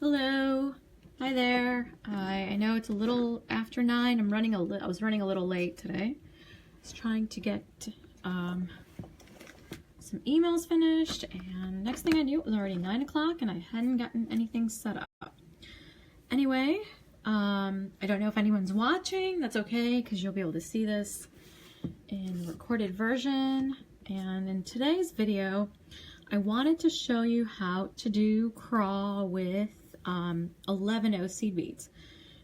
Hello. Hi there. I know it's a little after 9. I was running a little late today. I was trying to get some emails finished, and next thing I knew, it was already 9 o'clock and I hadn't gotten anything set up. Anyway, I don't know if anyone's watching. That's okay, because you'll be able to see this in the recorded version. And in today's video, I wanted to show you how to do craw with 11/0 seed beads.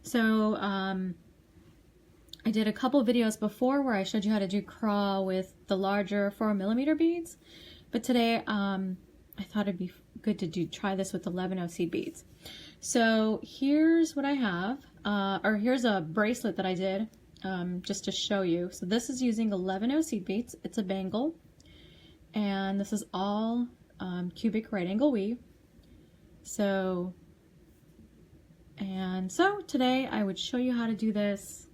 So I did a couple videos before where I showed you how to do craw with the larger 4mm beads, but today I thought it'd be good to try this with 11/0 seed beads. So here's what I have, or here's a bracelet that I did just to show you. So this is using 11/0 seed beads. It's a bangle, and this is all cubic right angle weave. So today I would show you how to do this,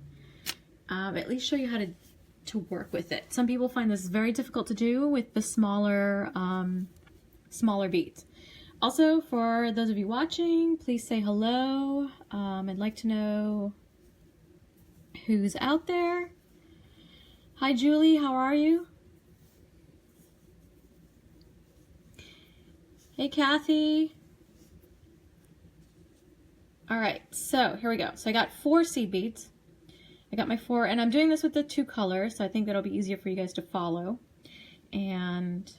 at least show you how to work with it. Some people find this very difficult to do with the smaller beads. Also, for those of you watching, please say hello. I'd like to know who's out there. Hi Julie, how are you? Hey Kathy. All right, so here we go. So I got 4 seed beads. I got my 4, and I'm doing this with the 2 colors, so I think that'll be easier for you guys to follow. And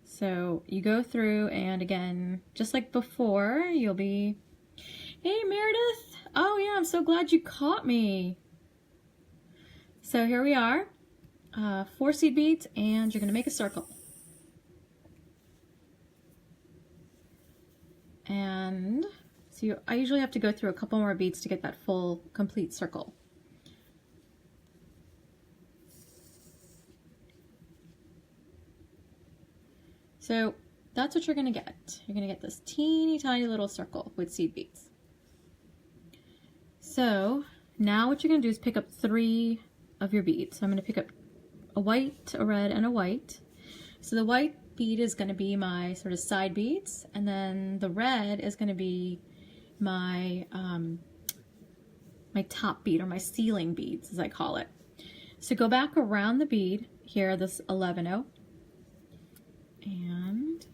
so you go through, and again, just like before, you'll be, hey Meredith, oh yeah, I'm so glad you caught me. So here we are, 4 seed beads, and you're gonna make a circle. And so I usually have to go through a couple more beads to get that full, complete circle. So that's what you're gonna get. You're gonna get this teeny tiny little circle with seed beads. So now what you're gonna do is pick up 3 of your beads. So I'm gonna pick up a white, a red, and a white. So the white bead is gonna be my sort of side beads, and then the red is gonna be my my top bead, or my ceiling beads as I call it. So go back around the bead here, this 11/0, and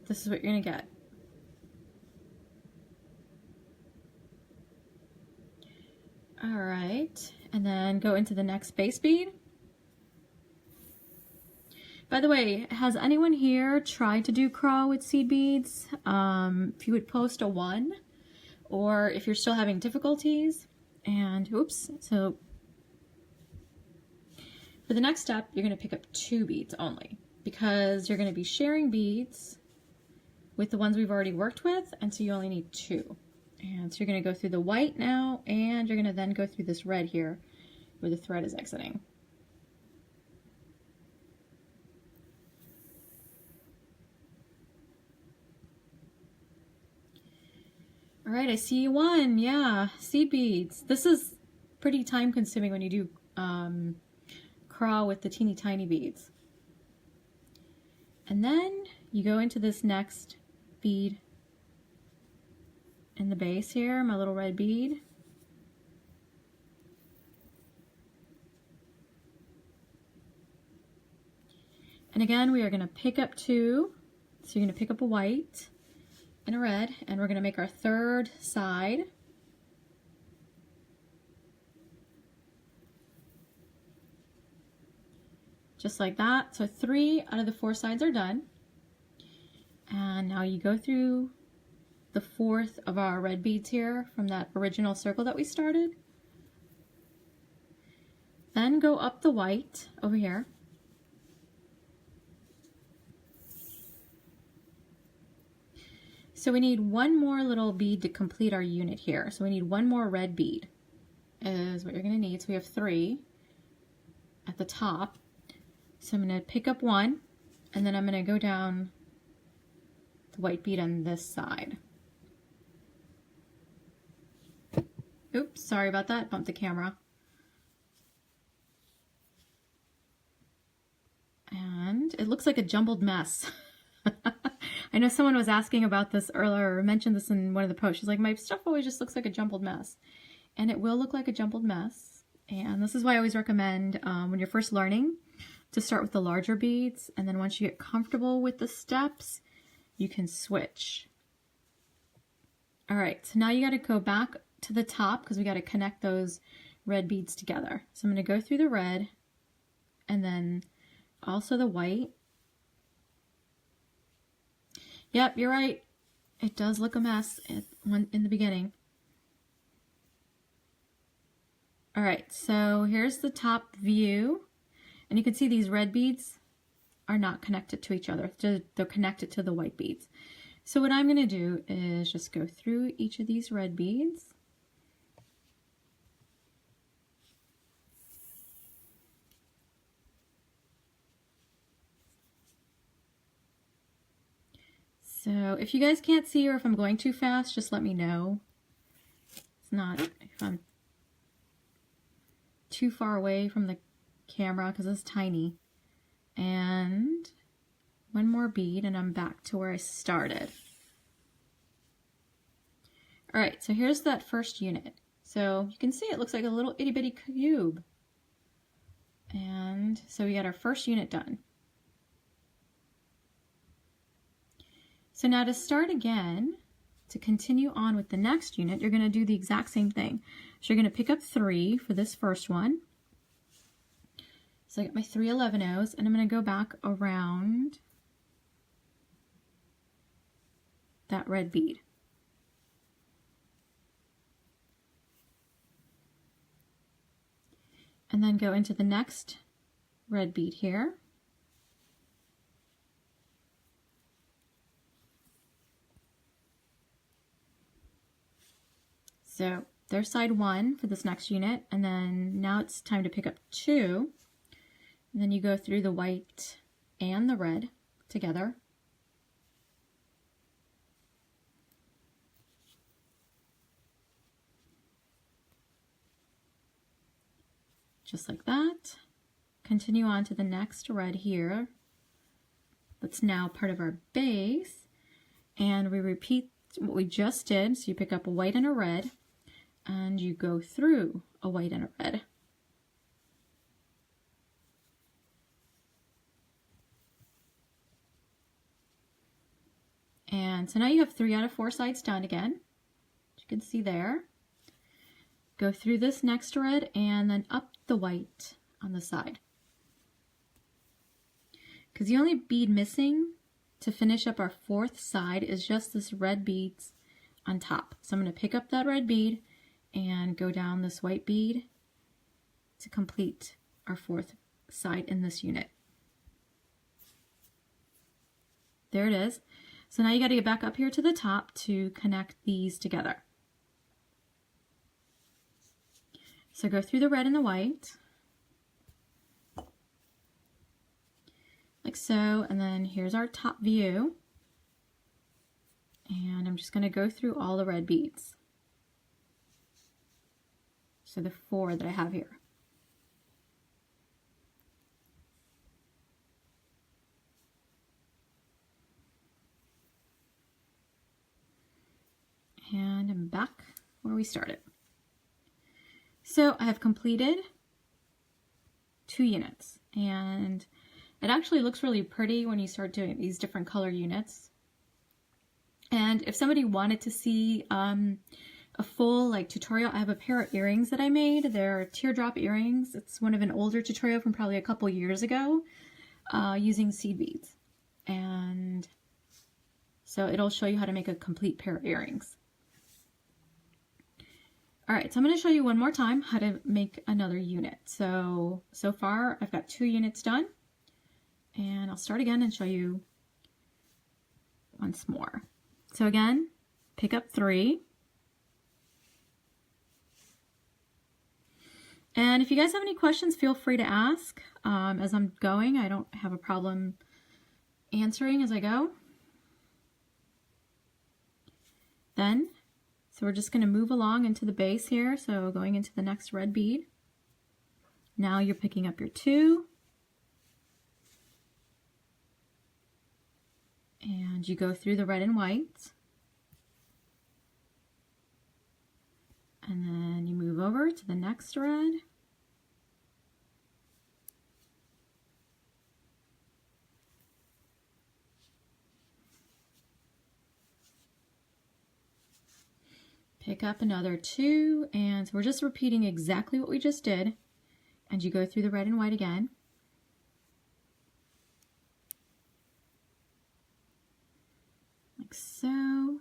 this is what you're gonna get. All right, and then go into the next base bead. By the way, has anyone here tried to do craw with seed beads? If you would post a 1, or if you're still having difficulties. And oops, so for the next step, you're gonna pick up 2 beads only, because you're gonna be sharing beads with the ones we've already worked with, and so you only need 2. And so you're gonna go through the white now, and you're gonna then go through this red here, where the thread is exiting. All right, I see you 1. Yeah, seed beads. This is pretty time consuming when you do craw with the teeny tiny beads. And then you go into this next bead in the base here, my little red bead. And again, we are going to pick up 2. So you're going to pick up a white and a red, and we're going to make our 3rd side. Just like that. So 3 out of the 4 sides are done. And now you go through the 4th of our red beads here from that original circle that we started. Then go up the white over here. So we need 1 more little bead to complete our unit here. So we need 1 more red bead is what you're going to need. So we have 3 at the top. So I'm going to pick up 1, and then I'm going to go down the white bead on this side. Oops, sorry about that, bumped the camera. And it looks like a jumbled mess. I know someone was asking about this earlier, or mentioned this in one of the posts. She's like, my stuff always just looks like a jumbled mess. And it will look like a jumbled mess. And this is why I always recommend when you're first learning to start with the larger beads. And then once you get comfortable with the steps, you can switch. All right, so now you got to go back to the top because we got to connect those red beads together. So I'm going to go through the red and then also the white. Yep, you're right. It does look a mess in the beginning. All right, so here's the top view. And you can see these red beads are not connected to each other. They're connected to the white beads. So what I'm going to do is just go through each of these red beads. So if you guys can't see or if I'm going too fast, just let me know. It's not if I'm too far away from the camera because it's tiny. And one more bead and I'm back to where I started. All right, so here's that first unit. So you can see it looks like a little itty bitty cube. And so we got our first unit done. So now to start again, to continue on with the next unit, you're going to do the exact same thing. So you're going to pick up 3 for this first one. So I got my 3 11-ohs, and I'm going to go back around that red bead. And then go into the next red bead here. So there's side 1 for this next unit, and then now it's time to pick up 2. And then you go through the white and the red together. Just like that. Continue on to the next red here. That's now part of our base. And we repeat what we just did. So you pick up a white and a red, and you go through a white and a red. And so now you have 3 out of 4 sides done again, as you can see there. Go through this next red and then up the white on the side. Because the only bead missing to finish up our 4th side is just this red beads on top. So I'm going to pick up that red bead and go down this white bead to complete our 4th side in this unit. There it is. So now you got to get back up here to the top to connect these together. So go through the red and the white, like so, and then here's our top view. And I'm just going to go through all the red beads. So the 4 that I have here. And I'm back where we started. So I have completed 2 units, and it actually looks really pretty when you start doing these different color units. And if somebody wanted to see a full tutorial, I have a pair of earrings that I made. They're teardrop earrings. It's one of an older tutorial from probably a couple years ago using seed beads. And so it'll show you how to make a complete pair of earrings. All right, so I'm going to show you one more time how to make another unit. So far I've got 2 units done, and I'll start again and show you once more. So again, pick up 3. And if you guys have any questions, feel free to ask as I'm going. I don't have a problem answering as I go. So we're just going to move along into the base here. So going into the next red bead. Now you're picking up your 2. And And you go through the red and white. And then you move over to the next red. Pick up another 2, and so we're just repeating exactly what we just did. And you go through the red and white again. Like so.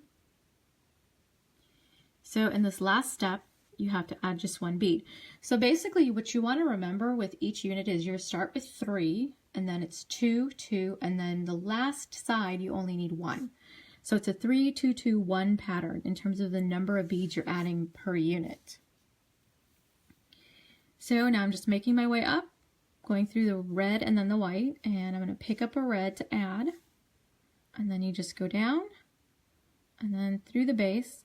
So in this last step, you have to add just 1 bead. So basically what you want to remember with each unit is you start with 3, and then it's 2, 2, and then the last side you only need 1. So it's a 3, 2, 2, 1 pattern in terms of the number of beads you're adding per unit. So now I'm just making my way up, going through the red and then the white, and I'm going to pick up a red to add, and then you just go down, and then through the base,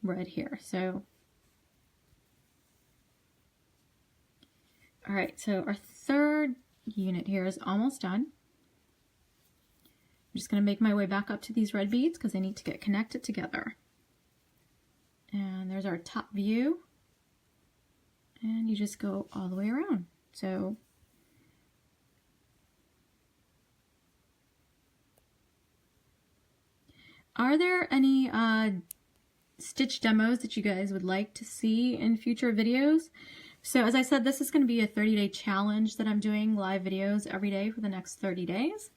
red here. So, all right, so our third unit here is almost done. I'm just going to make my way back up to these red beads because they need to get connected together. And there's our top view. And you just go all the way around. So are there any stitch demos that you guys would like to see in future videos? So as I said, this is going to be a 30-day challenge that I'm doing live videos every day for the next 30 days.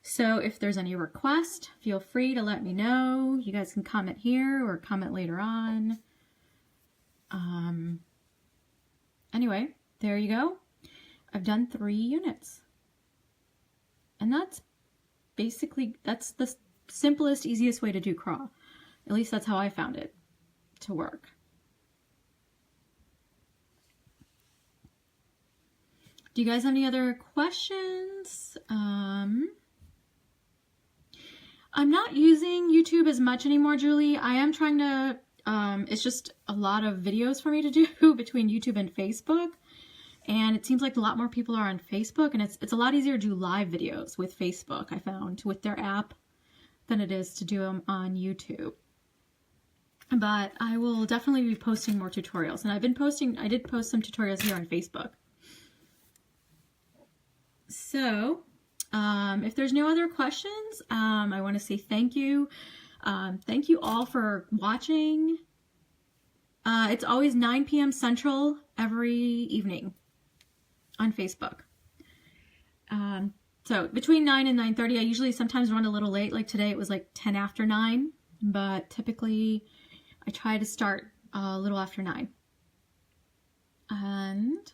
So if there's any request, feel free to let me know. You guys can comment here or comment later on. Anyway, there you go. I've done 3 units. And that's basically, that's the simplest, easiest way to do crawl. At least that's how I found it to work. Do you guys have any other questions? I'm not using YouTube as much anymore, Julie. I am trying to, it's just a lot of videos for me to do between YouTube and Facebook. And it seems like a lot more people are on Facebook, and it's a lot easier to do live videos with Facebook, I found, with their app than it is to do them on YouTube. But I will definitely be posting more tutorials. And I did post some tutorials here on Facebook. So, if there's no other questions, I want to say thank you. Thank you all for watching. It's always 9 p.m. Central every evening on Facebook. So between 9 and 9:30, I usually sometimes run a little late. Like today it was like 10 after 9, but typically I try to start a little after 9. And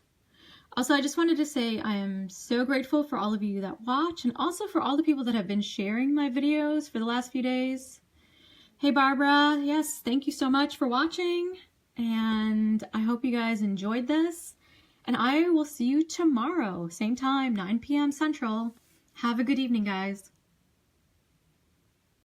also I just wanted to say I am so grateful for all of you that watch, and also for all the people that have been sharing my videos for the last few days. Hey Barbara, yes, thank you so much for watching, and I hope you guys enjoyed this. And I will see you tomorrow, same time, 9 p.m. Central. Have a good evening, guys.